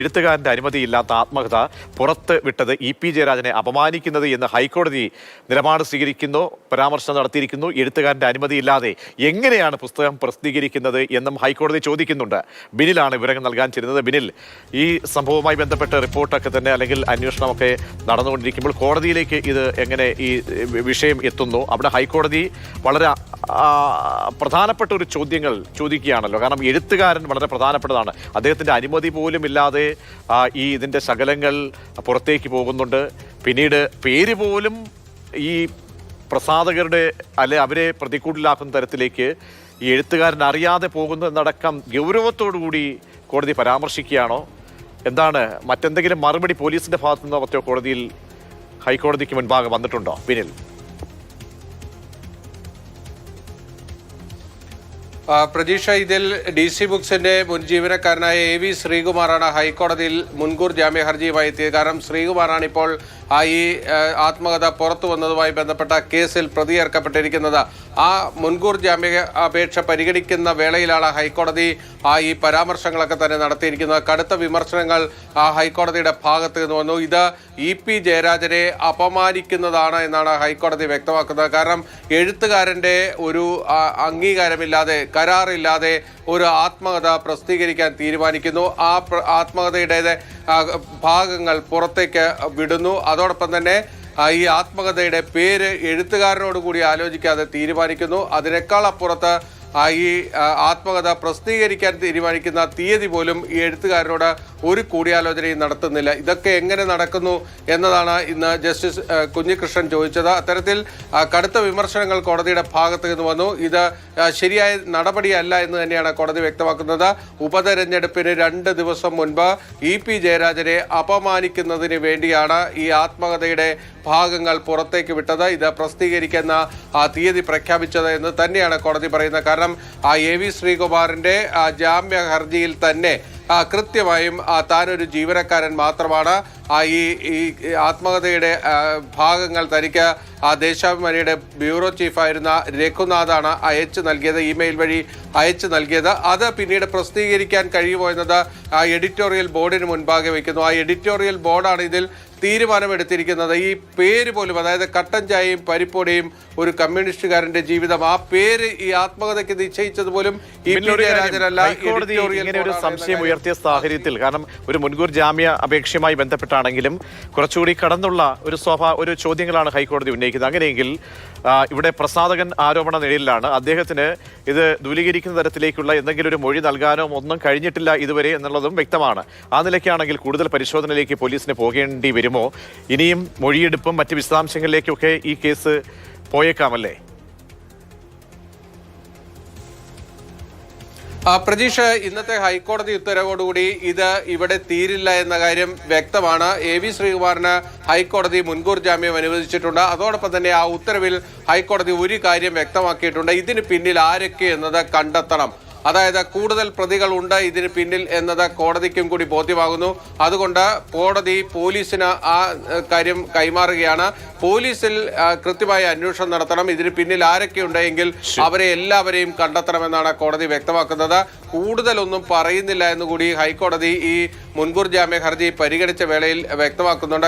എഴുത്തുകാരന്റെ അനുമതിയില്ലാത്ത ആത്മകഥ പുറത്ത് വിട്ടത് ഇ.പി. ജയരാജനെ അപമാനിക്കുന്നത് എന്ന് ഹൈക്കോടതി നിലപാട് സ്വീകരിക്കുന്നു, പരാമർശം നടത്തിയിരിക്കുന്നു. എഴുത്തുകാരന്റെ അനുമതിയില്ലാതെ എങ്ങനെയാണ് പുസ്തകം പ്രസിദ്ധീകരിക്കുന്നത് എന്നും ഹൈക്കോടതി ചോദിക്കുന്നുണ്ട്. ബിനിലാണ് വിവരങ്ങൾ നൽകാൻ ചേരുന്നത്. ബിനിൽ, ഈ സംഭവവുമായി ബന്ധപ്പെട്ട റിപ്പോർട്ടൊക്കെ തന്നെ അല്ലെങ്കിൽ അന്വേഷണമൊക്കെ നടന്നുകൊണ്ടിരിക്കുമ്പോൾ കോടതിയിലേക്ക് ഇത് എങ്ങനെ ഈ വിഷയം എത്തുന്നു? അവിടെ ഹൈക്കോടതി വളരെ പ്രധാനപ്പെട്ട ഒരു ചോദ്യങ്ങൾ ചോദിക്കുകയാണല്ലോ. കാരണം എഴുത്തുകാരൻ വളരെ പ്രധാനപ്പെട്ടതാണ്. അദ്ദേഹത്തിന്റെ അനുമതി പോലും ഇല്ലാതെ ഇതിന്റെ ശകലങ്ങൾ പുറത്തേക്ക് പോകുന്നുണ്ട്. പിന്നീട് പേര് പോലും ഈ പ്രസാധകരുടെ അവരെ പ്രതികൂട്ടിലാക്കുന്ന തരത്തിലേക്ക് ഈ എഴുത്തുകാരൻ അറിയാതെ പോകുന്നു എന്നടക്കം ഗൗരവത്തോടുകൂടി കോടതി പരാമർശിക്കുകയാണോ? എന്താണ് മറ്റെന്തെങ്കിലും മറുപടി പോലീസിന്റെ ഭാഗത്തു നിന്നോ മറ്റോ കോടതിയിൽ ഹൈക്കോടതിക്ക് മുൻപാകെ വന്നിട്ടുണ്ടോ? ബിനിൽ, പ്രതീക്ഷ, ഇതിൽ DC ബുക്സിന്റെ മുൻ ജീവനക്കാരനായ AV ശ്രീകുമാറാണ് ഹൈക്കോടതിയിൽ മുൻകൂർ ജാമ്യ ഹർജിയുമായി എത്തിയത്. കാരണം ശ്രീകുമാറാണ് ഇപ്പോൾ ഈ ആത്മകഥ പുറത്തു വന്നതുമായി ബന്ധപ്പെട്ട കേസിൽ പ്രതി ചേർക്കപ്പെട്ടിരിക്കുന്നത്. ആ മുൻകൂർ ജാമ്യ അപേക്ഷ പരിഗണിക്കുന്ന വേളയിലാണ് ഹൈക്കോടതി ഈ പരാമർശങ്ങളൊക്കെ തന്നെ നടത്തിയിരിക്കുന്നത്. കടുത്ത വിമർശനങ്ങൾ ഹൈക്കോടതിയുടെ ഭാഗത്ത് നിന്ന് വന്നു. ഇത് ഇ.പി. ജയരാജനെ അപമാനിക്കുന്നതാണ് എന്നാണ് ഹൈക്കോടതി വ്യക്തമാക്കുന്നത്. കാരണം എഴുത്തുകാരൻ്റെ ഒരു അംഗീകാരമില്ലാതെ, കരാറില്ലാതെ ഒരു ആത്മകഥ പ്രസിദ്ധീകരിക്കാൻ തീരുമാനിക്കുന്നു. ആ ആത്മകഥയുടെ ഭാഗങ്ങൾ പുറത്തേക്ക് വിടുന്നു. അതോടൊപ്പം തന്നെ ഈ ആത്മകഥയുടെ പേര് എഴുത്തുകാരനോട് കൂടി ആലോചിക്കാതെ തീരുമാനിക്കുന്നു. അതിനേക്കാൾ അപ്പുറത്ത് ഈ ആത്മകഥ പ്രസിദ്ധീകരിക്കാൻ തീരുമാനിക്കുന്ന തീയതി പോലും ഈ എഴുത്തുകാരനോട് ഒരു കൂടിയാലോചനയും നടത്തുന്നില്ല. ഇതൊക്കെ എങ്ങനെ നടക്കുന്നു എന്നതാണ് ഇന്ന് ജസ്റ്റിസ് കുഞ്ഞികൃഷ്ണൻ ചോദിച്ചത്. അത്തരത്തിൽ കടുത്ത വിമർശനങ്ങൾ കോടതിയുടെ ഭാഗത്ത് നിന്ന് വന്നു. ഇത് ശരിയായ നടപടിയല്ല എന്ന് തന്നെയാണ് കോടതി വ്യക്തമാക്കുന്നത്. ഉപതെരഞ്ഞെടുപ്പിന് 2 ദിവസം മുൻപ് ഇ.പി. ജയരാജനെ അപമാനിക്കുന്നതിന് വേണ്ടിയാണ് ഈ ആത്മകഥയുടെ ഭാഗങ്ങൾ പുറത്തേക്ക് വിട്ടത്, ഇത് പ്രസിദ്ധീകരിക്കുന്ന തീയതി പ്രഖ്യാപിച്ചത് എന്ന് തന്നെയാണ് കോടതി പറയുന്നത്. കാരണം AV ശ്രീകുമാറിന്റെ ജാമ്യ ഹർജിയിൽ തന്നെ കൃത്യമായും താനൊരു ജീവനക്കാരൻ മാത്രമാണ്. ഈ ആത്മകഥയുടെ ഭാഗങ്ങൾ തനിക്ക് ദേശാഭിമാനിയുടെ ബ്യൂറോ ചീഫായിരുന്ന രഘുനാഥാണ് അയച്ചു നൽകിയത്, ഇമെയിൽ വഴി അയച്ചു നൽകിയത്. അത് പിന്നീട് പ്രസിദ്ധീകരിക്കാൻ കഴിയുമോ എന്നത് എഡിറ്റോറിയൽ ബോർഡിന് മുൻപാകെ വയ്ക്കുന്നു. ആ എഡിറ്റോറിയൽ ബോർഡാണ് ഇതിൽ തീരുമാനമെടുത്തിരിക്കുന്നത്. ഈ പേര് പോലും, അതായത് കട്ടൻ ചായയും പരിപ്പോടെയും ഒരു കമ്മ്യൂണിസ്റ്റുകാരന്റെ ജീവിതം, ആ പേര് ഈ ആത്മകഥയ്ക്ക് നിശ്ചയിച്ചത് പോലും ഇ.പി. ജയരാജനല്ല. ഇങ്ങനെ ഒരു സംശയം ഉയർത്തിയ സാഹചര്യത്തിൽ, കാരണം ഒരു മുൻകൂർ ജാമ്യ അപേക്ഷയുമായി ബന്ധപ്പെട്ടാണെങ്കിലും കുറച്ചുകൂടി കടന്നുള്ള ഒരു ചോദ്യങ്ങളാണ് ഹൈക്കോടതി ഉന്നയിക്കുന്നത്. അങ്ങനെയെങ്കിൽ ഇവിടെ പ്രസാധകൻ ആരോപണ നിഴലിലാണ്. അദ്ദേഹത്തിന് ഇത് ദൂരീകരിക്കുന്ന തരത്തിലേക്കുള്ള എന്തെങ്കിലും ഒരു മൊഴി നൽകാനോ ഒന്നും കഴിഞ്ഞിട്ടില്ല ഇതുവരെ എന്നുള്ളതും വ്യക്തമാണ്. ആ നിലയ്ക്കാണെങ്കിൽ കൂടുതൽ പരിശോധനയിലേക്ക് പോലീസിന് പോകേണ്ടി വരുമോ? ഇനിയും മൊഴിയെടുപ്പും മറ്റ് വിശദാംശങ്ങളിലേക്കൊക്കെ ഈ കേസ് പോയേക്കാമല്ലേ? പ്രതീക്ഷ, ഇന്നത്തെ ഹൈക്കോടതി ഉത്തരവോടുകൂടി ഇത് ഇവിടെ തീരില്ല എന്ന കാര്യം വ്യക്തമാണ്. AV ശ്രീകുമാറിന് ഹൈക്കോടതി മുൻകൂർ ജാമ്യം അനുവദിച്ചിട്ടുണ്ട്. അതോടൊപ്പം തന്നെ ആ ഉത്തരവിൽ ഹൈക്കോടതി ഒരു കാര്യം വ്യക്തമാക്കിയിട്ടുണ്ട്: ഇതിന് പിന്നിൽ ആരൊക്കെ എന്നത് കണ്ടെത്തണം. അതായത് കൂടുതൽ പ്രതികൾ ഉണ്ട് ഇതിന് പിന്നിൽ എന്നത് കോടതിക്കും കൂടി ബോധ്യമാകുന്നു. അതുകൊണ്ട് കോടതി പോലീസിന് ആ കാര്യം കൈമാറുകയാണ്. പോലീസിൽ കൃത്യമായ അന്വേഷണം നടത്തണം. ഇതിന് പിന്നിൽ ആരൊക്കെ ഉണ്ടെങ്കിൽ അവരെ എല്ലാവരെയും കണ്ടെത്തണമെന്നാണ് കോടതി വ്യക്തമാക്കുന്നത്. കൂടുതലൊന്നും പറയുന്നില്ല എന്നുകൂടി ഹൈക്കോടതി ഈ മുൻകൂർ ജാമ്യ ഹർജി പരിഗണിച്ച വേളയിൽ വ്യക്തമാക്കുന്നുണ്ട്.